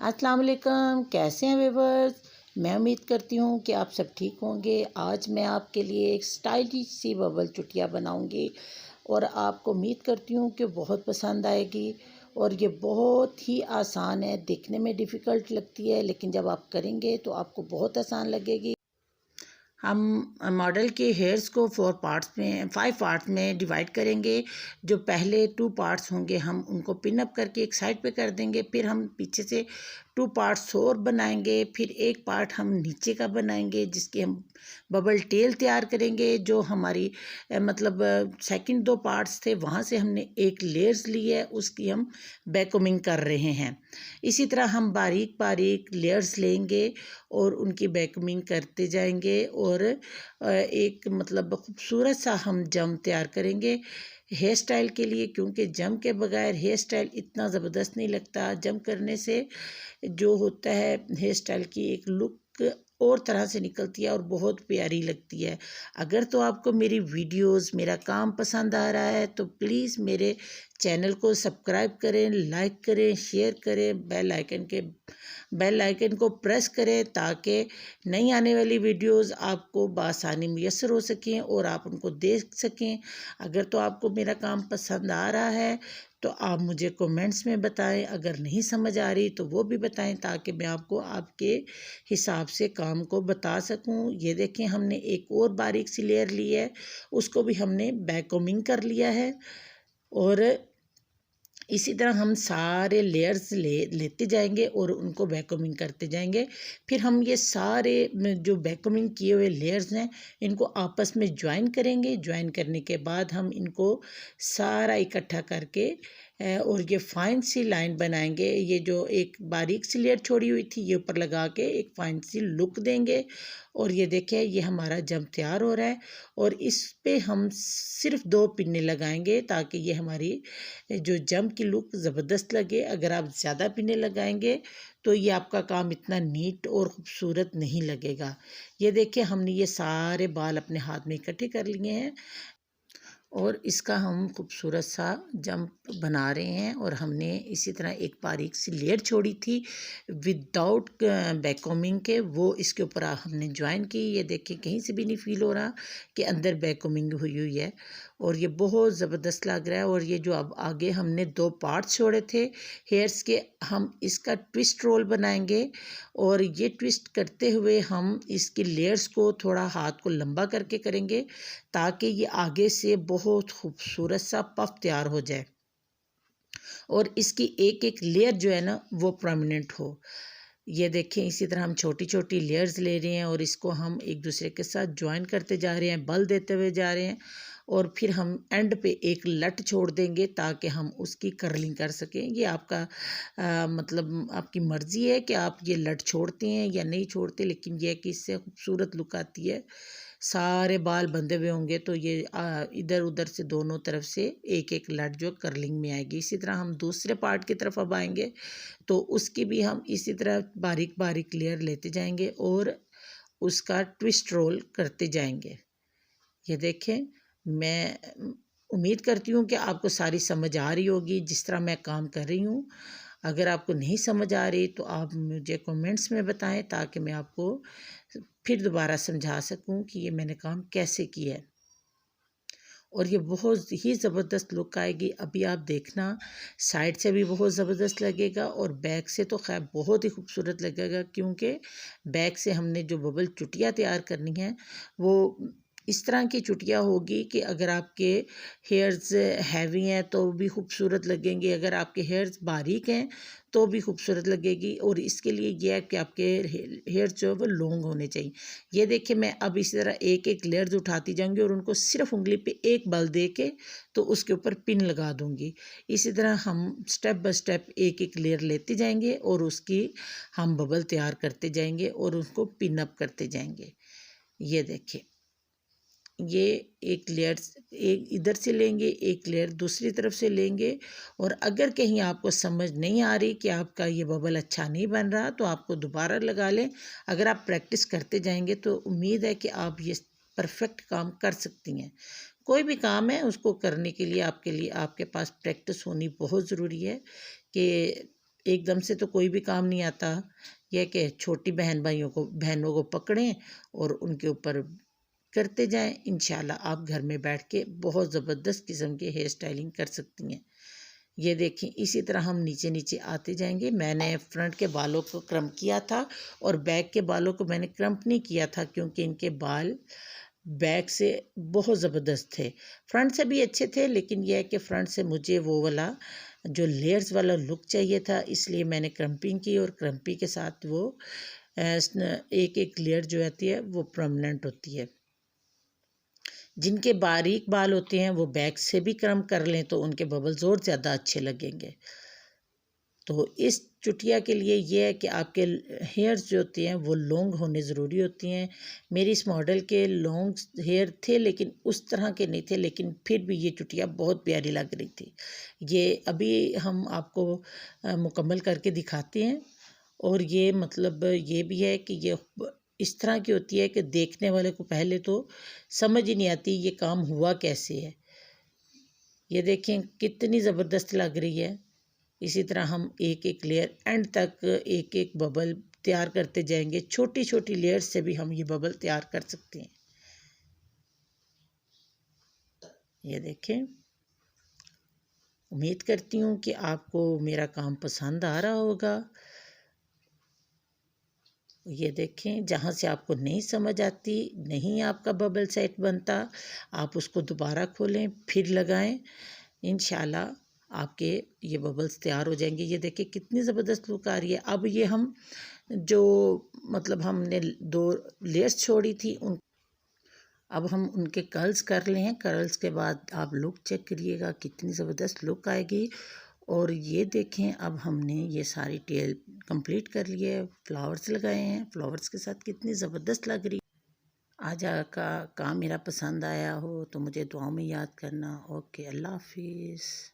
अस्सलाम वालेकुम, कैसे हैं व्यूअर्स। मैं उम्मीद करती हूँ कि आप सब ठीक होंगे। आज मैं आपके लिए एक स्टाइलिश सी बबल चुटिया बनाऊँगी और आपको उम्मीद करती हूँ कि बहुत पसंद आएगी। और ये बहुत ही आसान है, दिखने में डिफ़िकल्ट लगती है लेकिन जब आप करेंगे तो आपको बहुत आसान लगेगी। हम मॉडल के हेयर्स को 5 पार्ट्स में डिवाइड करेंगे। जो पहले 2 पार्ट्स होंगे हम उनको पिन अप करके एक साइड पे कर देंगे। फिर हम पीछे से 2 पार्ट्स और बनाएंगे। फिर एक पार्ट हम नीचे का बनाएंगे जिसकी हम बबल टेल तैयार करेंगे। जो हमारी मतलब सेकंड 2 पार्ट्स थे वहाँ से हमने एक लेयर्स ली है, उसकी हम बैकोमिंग कर रहे हैं। इसी तरह हम बारीक बारीक लेयर्स लेंगे और उनकी बैकोमिंग करते जाएंगे और एक मतलब खूबसूरत सा हम जम तैयार करेंगे हेयर स्टाइल के लिए, क्योंकि जम के बगैर हेयर स्टाइल इतना ज़बरदस्त नहीं लगता। जम करने से जो होता है हेयर स्टाइल की एक लुक और तरह से निकलती है और बहुत प्यारी लगती है। अगर तो आपको मेरी वीडियोस मेरा काम पसंद आ रहा है तो प्लीज़ मेरे चैनल को सब्सक्राइब करें, लाइक करें, शेयर करें, बेल आइकन को प्रेस करें ताकि नई आने वाली वीडियोस आपको बआसानी मुयस्सर हो सकें और आप उनको देख सकें। अगर तो आपको मेरा काम पसंद आ रहा है तो आप मुझे कमेंट्स में बताएं, अगर नहीं समझ आ रही तो वो भी बताएं ताकि मैं आपको आपके हिसाब से काम को बता सकूं। ये देखें हमने एक और बारीक सी लेयर ली है, उसको भी हमने बैकोमिंग कर लिया है और इसी तरह हम सारे लेयर्स लेते जाएंगे और उनको बैकोमिंग करते जाएंगे। फिर हम ये सारे जो बैकोमिंग किए हुए लेयर्स हैं इनको आपस में ज्वाइन करेंगे। ज्वाइन करने के बाद हम इनको सारा इकट्ठा करके और ये फाइन सी लाइन बनाएंगे। ये जो एक बारीक सी लेयर छोड़ी हुई थी ये ऊपर लगा के एक फाइन सी लुक देंगे। और ये देखें ये हमारा जम तैयार हो रहा है और इस पे हम सिर्फ 2 पिन्ने लगाएंगे ताकि ये हमारी जो जम की लुक ज़बरदस्त लगे। अगर आप ज़्यादा पिन्ने लगाएंगे तो ये आपका काम इतना नीट और ख़ूबसूरत नहीं लगेगा। ये देखिए हमने ये सारे बाल अपने हाथ में इकट्ठे कर लिए हैं और इसका हम खूबसूरत सा जंप बना रहे हैं। और हमने इसी तरह एक बारीक सी लेयर छोड़ी थी विदाउट बैकोमिंग के, वो इसके ऊपर हमने ज्वाइन की। ये देखिए कहीं से भी नहीं फील हो रहा कि अंदर बैकोमिंग हुई हुई है और ये बहुत ज़बरदस्त लग रहा है। और ये जो अब आगे हमने 2 पार्ट छोड़े थे हेयर्स के, हम इसका ट्विस्ट रोल बनाएंगे और ये ट्विस्ट करते हुए हम इसकी लेयर्स को थोड़ा हाथ को लंबा करके करेंगे ताकि ये आगे से बहुत खूबसूरत सा पफ तैयार हो जाए और इसकी एक एक लेयर जो है ना वो प्रोमिनेंट हो। ये देखें इसी तरह हम छोटी छोटी लेयर्स ले रहे हैं और इसको हम एक दूसरे के साथ ज्वाइन करते जा रहे हैं, बल देते हुए जा रहे हैं और फिर हम एंड पे एक लट छोड़ देंगे ताकि हम उसकी कर्लिंग कर सकें। ये आपका मतलब आपकी मर्ज़ी है कि आप ये लट छोड़ते हैं या नहीं छोड़ते, लेकिन यह है कि इससे खूबसूरत लुक आती है। सारे बाल बंधे हुए होंगे तो ये इधर उधर से दोनों तरफ से एक एक लट जो कर्लिंग में आएगी। इसी तरह हम दूसरे पार्ट की तरफ अब आएंगे तो उसकी भी हम इसी तरह बारीक बारीक लेयर लेते जाएंगे और उसका ट्विस्ट रोल करते जाएंगे। ये देखें मैं उम्मीद करती हूँ कि आपको सारी समझ आ रही होगी जिस तरह मैं काम कर रही हूँ। अगर आपको नहीं समझ आ रही तो आप मुझे कमेंट्स में बताएं ताकि मैं आपको फिर दोबारा समझा सकूं कि ये मैंने काम कैसे किया है। और ये बहुत ही ज़बरदस्त लुक आएगी। अभी आप देखना साइड से भी बहुत ज़बरदस्त लगेगा और बैक से तो खैर बहुत ही खूबसूरत लगेगा, क्योंकि बैक से हमने जो बबल चुटिया तैयार करनी है वो इस तरह की चुटिया होगी कि अगर आपके हेयर्स हैवी हैं तो भी खूबसूरत लगेंगे, अगर आपके हेयर्स बारीक हैं तो भी खूबसूरत लगेगी। और इसके लिए यह है कि आपके हेयर जो है वो लॉन्ग होने चाहिए। ये देखिए मैं अब इसी तरह एक एक लेयर्स उठाती जाऊंगी और उनको सिर्फ उंगली पे एक बल दे के तो उसके ऊपर पिन लगा दूंगी। इसी तरह हम स्टेप बाय स्टेप एक एक लेयर लेते जाएंगे और उसकी हम बबल तैयार करते जाएंगे और उसको पिन अप करते जाएंगे। ये देखिए ये एक लेयर एक इधर से लेंगे, एक लेयर दूसरी तरफ से लेंगे। और अगर कहीं आपको समझ नहीं आ रही कि आपका ये बबल अच्छा नहीं बन रहा तो आपको दोबारा लगा लें। अगर आप प्रैक्टिस करते जाएंगे तो उम्मीद है कि आप ये परफेक्ट काम कर सकती हैं। कोई भी काम है उसको करने के लिए आपके पास प्रैक्टिस होनी बहुत ज़रूरी है कि एकदम से तो कोई भी काम नहीं आता। यह कि छोटी बहनों को पकड़ें और उनके ऊपर करते जाएं। इंशाल्लाह आप घर में बैठ के बहुत ज़बरदस्त किस्म के हेयर स्टाइलिंग कर सकती हैं। ये देखें, इसी तरह हम नीचे नीचे आते जाएंगे। मैंने फ्रंट के बालों को क्रम किया था और बैक के बालों को मैंने क्रम्प नहीं किया था, क्योंकि इनके बाल बैक से बहुत ज़बरदस्त थे। फ्रंट से भी अच्छे थे, लेकिन यह है कि फ्रंट से मुझे वो वाला जो लेयर्स वाला लुक चाहिए था, इसलिए मैंने क्रम्पिंग की। और क्रम्पी के साथ वो एक एक लेयर जो आती है वो परमानेंट होती है। जिनके बारीक बाल होते हैं वो बैक से भी क्रम कर लें तो उनके बबल्स और ज़्यादा अच्छे लगेंगे। तो इस चुटिया के लिए ये है कि आपके हेयर्स जो होते हैं वो लॉन्ग होने ज़रूरी होती हैं। मेरी इस मॉडल के लॉन्ग हेयर थे, लेकिन उस तरह के नहीं थे, लेकिन फिर भी ये चुटिया बहुत प्यारी लग रही थी। ये अभी हम आपको मुकम्मल करके दिखाते हैं। और ये मतलब ये भी है कि ये इस तरह की होती है कि देखने वाले को पहले तो समझ ही नहीं आती ये काम हुआ कैसे है। ये देखें कितनी ज़बरदस्त लग रही है। इसी तरह हम एक एक लेयर एंड तक एक एक बबल तैयार करते जाएंगे। छोटी छोटी लेयर से भी हम ये बबल तैयार कर सकते हैं। ये देखें, उम्मीद करती हूँ कि आपको मेरा काम पसंद आ रहा होगा। ये देखें, जहाँ से आपको नहीं समझ आती, नहीं आपका बबल सेट बनता, आप उसको दोबारा खोलें फिर लगाएं। इंशाल्लाह आपके ये बबल्स तैयार हो जाएंगे। ये देखिए कितनी ज़बरदस्त लुक आ रही है। अब ये हम जो मतलब हमने 2 लेयर्स छोड़ी थी उन अब हम उनके कर्ल्स कर लिए हैं। कर्ल्स के बाद आप लुक चेक करिएगा कितनी ज़बरदस्त लुक आएगी। और ये देखें, अब हमने ये सारी टेल कंप्लीट कर ली है। फ्लावर्स लगाए हैं, फ्लावर्स के साथ कितनी ज़बरदस्त लग रही। आज का काम मेरा पसंद आया हो तो मुझे दुआओं में याद करना। ओके, अल्लाह हाफिज़।